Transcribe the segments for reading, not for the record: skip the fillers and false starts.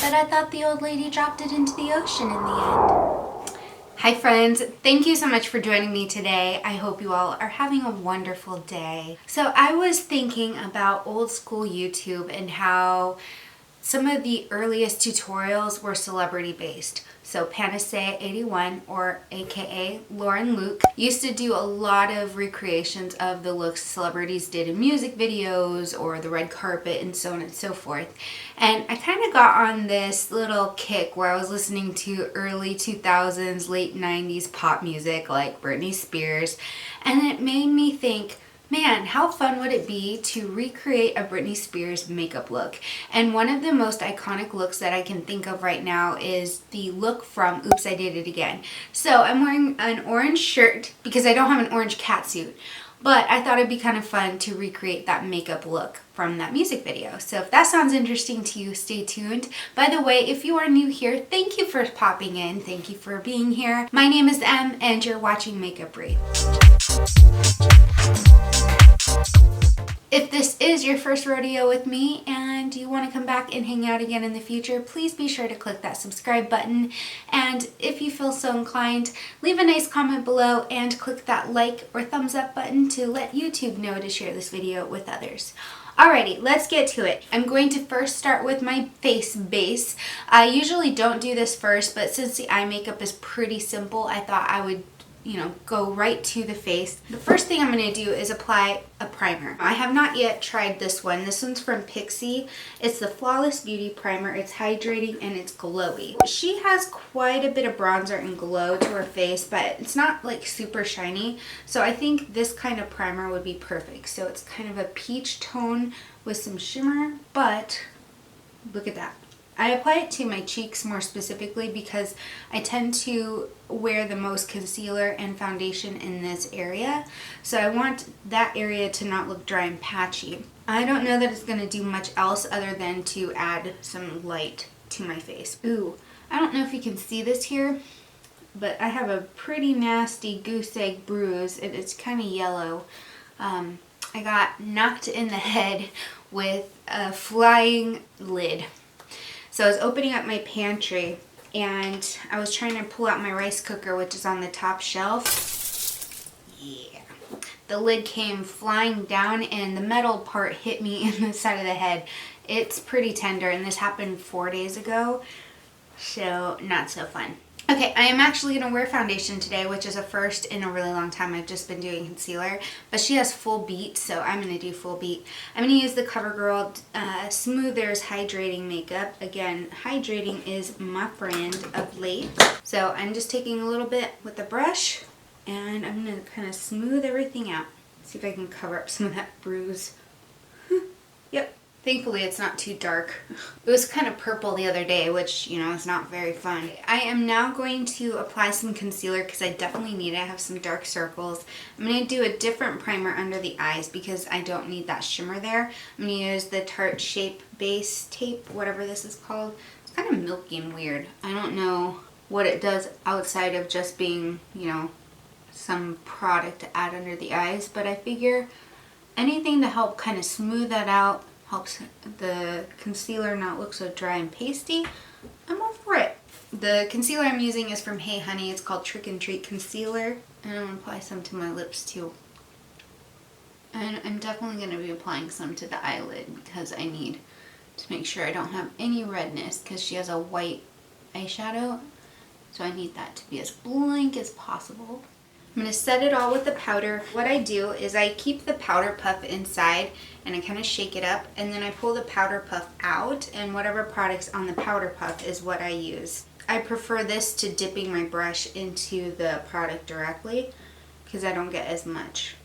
But I thought the old lady dropped it into the ocean in the end. Hi friends, thank you so much for joining me today. I hope you all are having a wonderful day. So I was thinking about old school YouTube and how some of the earliest tutorials were celebrity based. So Panacea81, or aka Lauren Luke, used to do a lot of recreations of the looks celebrities did in music videos or the red carpet and so on and so forth. And I kind of got on this little kick where I was listening to early 2000s, late 90s pop music like Britney Spears, and it made me think, man, how fun would it be to recreate a Britney Spears makeup look? And one of the most iconic looks that I can think of right now is the look from Oops, I Did It Again. So I'm wearing an orange shirt because I don't have an orange catsuit, but I thought it'd be kind of fun to recreate that makeup look from that music video. So if that sounds interesting to you, stay tuned. By the way, if you are new here, thank you for popping in. Thank you for being here. My name is Em, and you're watching Makeup Breathe. If this is your first rodeo with me and you want to come back and hang out again in the future, please be sure to click that subscribe button. And if you feel so inclined, leave a nice comment below and click that like or thumbs up button to let YouTube know to share this video with others. Alrighty, let's get to it. I'm going to first start with my face base. I usually don't do this first, but since the eye makeup is pretty simple, I thought I would go right to the face. The first thing I'm going to do is apply a primer. I have not yet tried this one. This one's from Pixi. It's the Flawless Beauty Primer. It's hydrating and it's glowy. She has quite a bit of bronzer and glow to her face, but it's not like super shiny. So I think this kind of primer would be perfect. So it's kind of a peach tone with some shimmer, but look at that. I apply it to my cheeks more specifically because I tend to wear the most concealer and foundation in this area. So I want that area to not look dry and patchy. I don't know that it's going to do much else other than to add some light to my face. Ooh, I don't know if you can see this here, but I have a pretty nasty goose egg bruise. It's kind of yellow. I got knocked in the head with a flying lid. So I was opening up my pantry and I was trying to pull out my rice cooker, which is on the top shelf. Yeah. The lid came flying down and the metal part hit me in the side of the head. It's pretty tender and this happened 4 days ago, so not so fun. Okay, I am actually going to wear foundation today, which is a first in a really long time. I've just been doing concealer, but she has full beat, so I'm going to do full beat. I'm going to use the CoverGirl Smoothers Hydrating Makeup. Again, hydrating is my friend of late. So I'm just taking a little bit with the brush, and I'm going to kind of smooth everything out. See if I can cover up some of that bruise. Yep. Thankfully, it's not too dark. It was kind of purple the other day, which, is not very fun. I am now going to apply some concealer because I definitely need it. I have some dark circles. I'm going to do a different primer under the eyes because I don't need that shimmer there. I'm going to use the Tarte Shape Base Tape, whatever this is called. It's kind of milky and weird. I don't know what it does outside of just being, some product to add under the eyes, but I figure anything to help kind of smooth that out, helps the concealer not look so dry and pasty, I'm all for it. The concealer I'm using is from Hey Honey. It's called Trick and Treat Concealer. And I'm going to apply some to my lips too. And I'm definitely going to be applying some to the eyelid because I need to make sure I don't have any redness because she has a white eyeshadow. So I need that to be as blank as possible. I'm going to set it all with the powder. What I do is I keep the powder puff inside and I kind of shake it up and then I pull the powder puff out, and whatever product's on the powder puff is what I use. I prefer this to dipping my brush into the product directly because I don't get as much.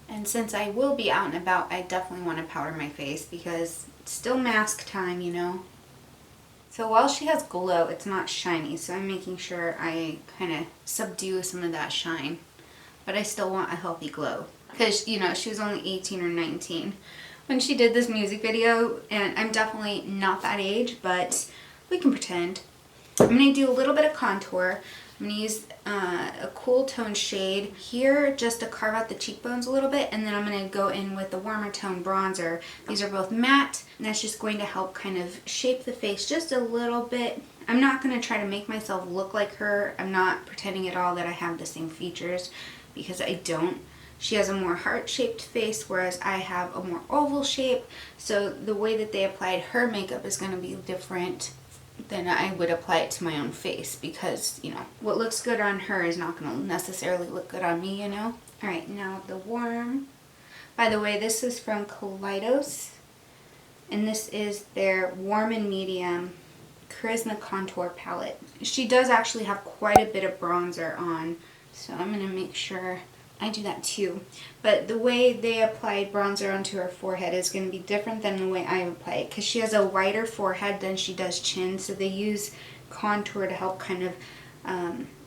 And since I will be out and about, I definitely want to powder my face because it's still mask time, So while she has glow, it's not shiny, so I'm making sure I kind of subdue some of that shine. But I still want a healthy glow. Because, she was only 18 or 19 when she did this music video, and I'm definitely not that age, but we can pretend. I'm going to do a little bit of contour. I'm going to use a cool tone shade here just to carve out the cheekbones a little bit, and then I'm going to go in with the warmer tone bronzer. These are both matte, and that's just going to help kind of shape the face just a little bit. I'm not going to try to make myself look like her. I'm not pretending at all that I have the same features, because I don't. She has a more heart-shaped face, whereas I have a more oval shape. So the way that they applied her makeup is going to be different than I would apply it to my own face, because, you know, what looks good on her is not going to necessarily look good on me, you know? Alright, now the warm. By the way, this is from Kaleidos, and this is their Warm and Medium Charisma Contour Palette. She does actually have quite a bit of bronzer on, so I'm going to make sure I do that too. But the way they applied bronzer onto her forehead is going to be different than the way I apply it, because she has a wider forehead than she does chin, so they use contour to help kind of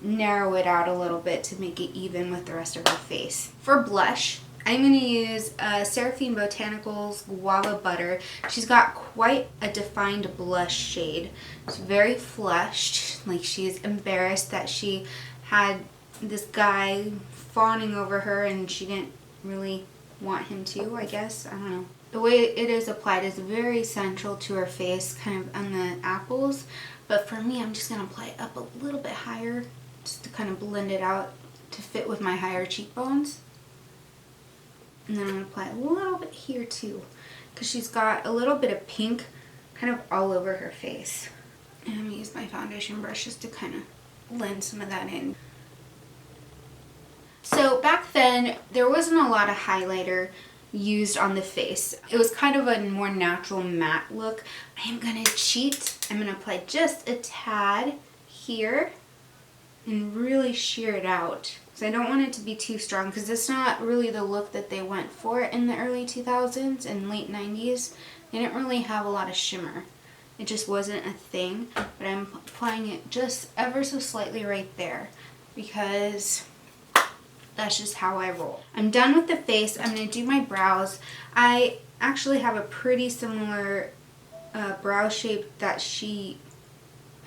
narrow it out a little bit to make it even with the rest of her face. For blush, I'm going to use Seraphine Botanicals Guava Butter. She's got quite a defined blush shade. It's very flushed, like she's embarrassed that she had this guy fawning over her and she didn't really want him to, I guess. I don't know. The way it is applied is very central to her face, kind of on the apples. But for me, I'm just going to apply it up a little bit higher just to kind of blend it out to fit with my higher cheekbones. And then I'm going to apply a little bit here too, because she's got a little bit of pink kind of all over her face. And I'm going to use my foundation brush just to kind of blend some of that in. So back then, there wasn't a lot of highlighter used on the face. It was kind of a more natural matte look. I am going to cheat. I'm going to apply just a tad here and really sheer it out, because I don't want it to be too strong, because it's not really the look that they went for in the early 2000s and late 90s. They didn't really have a lot of shimmer. It just wasn't a thing, but I'm applying it just ever so slightly right there, because that's just how I roll. I'm done with the face. I'm going to do my brows. I actually have a pretty similar brow shape that she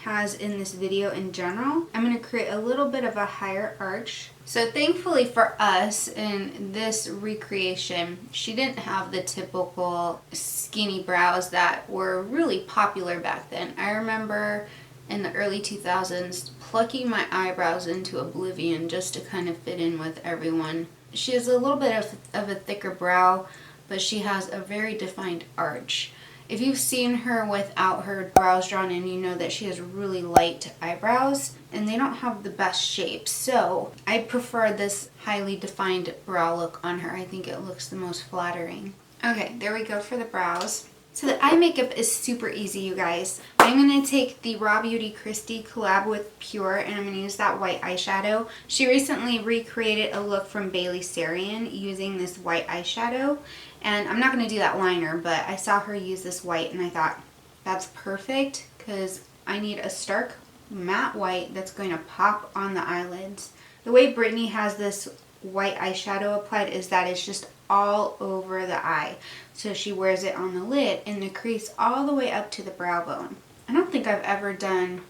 has in this video in general. I'm going to create a little bit of a higher arch. So thankfully for us in this recreation, she didn't have the typical skinny brows that were really popular back then. I remember in the early 2000s plucking my eyebrows into oblivion just to kind of fit in with everyone. She has a little bit of a thicker brow, but she has a very defined arch. If you've seen her without her brows drawn in, you know that she has really light eyebrows and they don't have the best shape. So I prefer this highly defined brow look on her. I think it looks the most flattering. Okay, there we go for the brows. So the eye makeup is super easy, you guys. I'm going to take the Raw Beauty Kristi collab with Pure, and I'm going to use that white eyeshadow. She recently recreated a look from Bailey Sarian using this white eyeshadow. And I'm not going to do that liner, but I saw her use this white and I thought, that's perfect, because I need a stark matte white that's going to pop on the eyelids. The way Britney has this white eyeshadow applied is that it's just all over the eye. So she wears it on the lid and the crease all the way up to the brow bone. I don't think I've ever done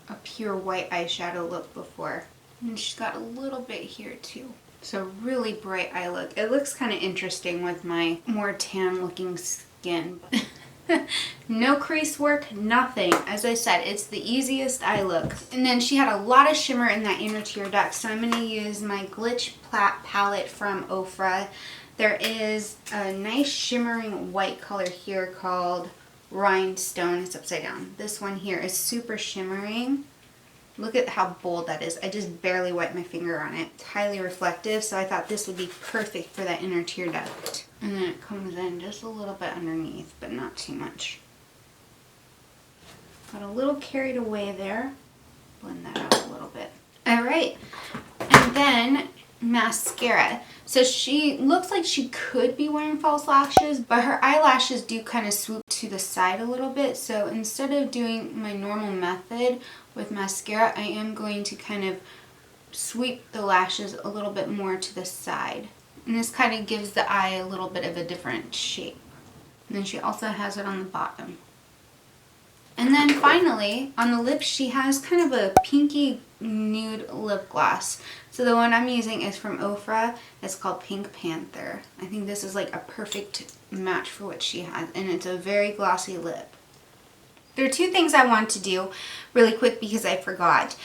a pure white eyeshadow look before. And she's got a little bit here too. So really bright eye look. It looks kind of interesting with my more tan looking skin. No crease work, nothing. As I said, it's the easiest eye look. And then she had a lot of shimmer in that inner tear duct, so I'm going to use my Glitch palette from Ofra. There is a nice shimmering white color here called Rhinestone. It's upside down. This one here is super shimmering. Look at how bold that is. I just barely wiped my finger on it. It's highly reflective, so I thought this would be perfect for that inner tear duct. And then it comes in just a little bit underneath, but not too much. Got a little carried away there. Blend that out a little bit. Alright, and then mascara. So she looks like she could be wearing false lashes, but her eyelashes do kind of swoop to the side a little bit. So instead of doing my normal method with mascara, I am going to kind of sweep the lashes a little bit more to the side. And this kind of gives the eye a little bit of a different shape. And then she also has it on the bottom. And then finally, on the lips, she has kind of a pinky nude lip gloss. So the one I'm using is from Ofra. It's called Pink Panther. I think this is like a perfect match for what she has, and it's a very glossy lip. There are two things I want to do really quick because I forgot.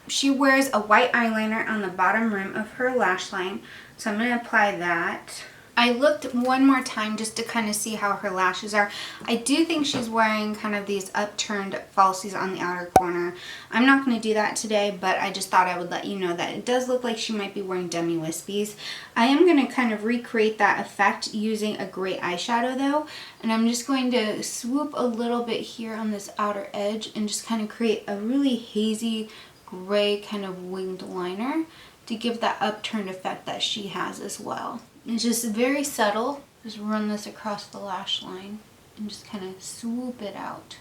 She wears a white eyeliner on the bottom rim of her lash line, so I'm going to apply that. I looked one more time just to kind of see how her lashes are. I do think she's wearing kind of these upturned falsies on the outer corner. I'm not going to do that today, but I just thought I would let you know that it does look like she might be wearing dummy wispies. I am going to kind of recreate that effect using a gray eyeshadow though, and I'm just going to swoop a little bit here on this outer edge and just kind of create a really hazy gray kind of winged liner to give that upturned effect that she has as well. It's just very subtle. Just run this across the lash line and just kind of swoop it out.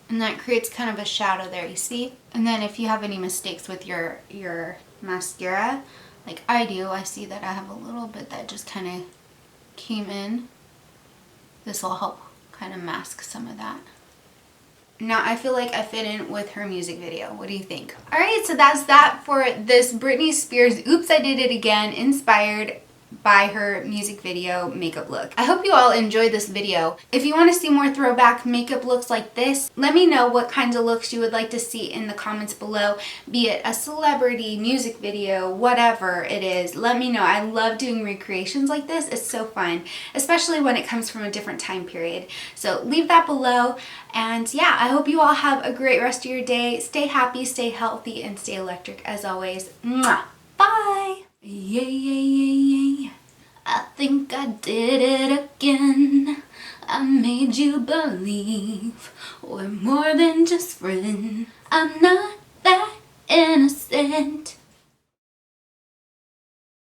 And that creates kind of a shadow there, you see? And then if you have any mistakes with your mascara, like I do, I see that I have a little bit that just kind of came in. This will help kind of mask some of that. Now I feel like I fit in with her music video. What do you think? Alright, so that's that for this Britney Spears Oops, I Did It Again inspired by her music video makeup look. I hope you all enjoyed this video. If you want to see more throwback makeup looks like this, let me know what kinds of looks you would like to see in the comments below, be it a celebrity, music video, whatever it is. Let me know. I love doing recreations like this. It's so fun, especially when it comes from a different time period. So leave that below, and yeah, I hope you all have a great rest of your day. Stay happy, stay healthy, and stay electric as always. Mwah! Bye! Yeah, yeah, yeah, yeah. I think I did it again. I made you believe we're more than just friends. I'm not that innocent.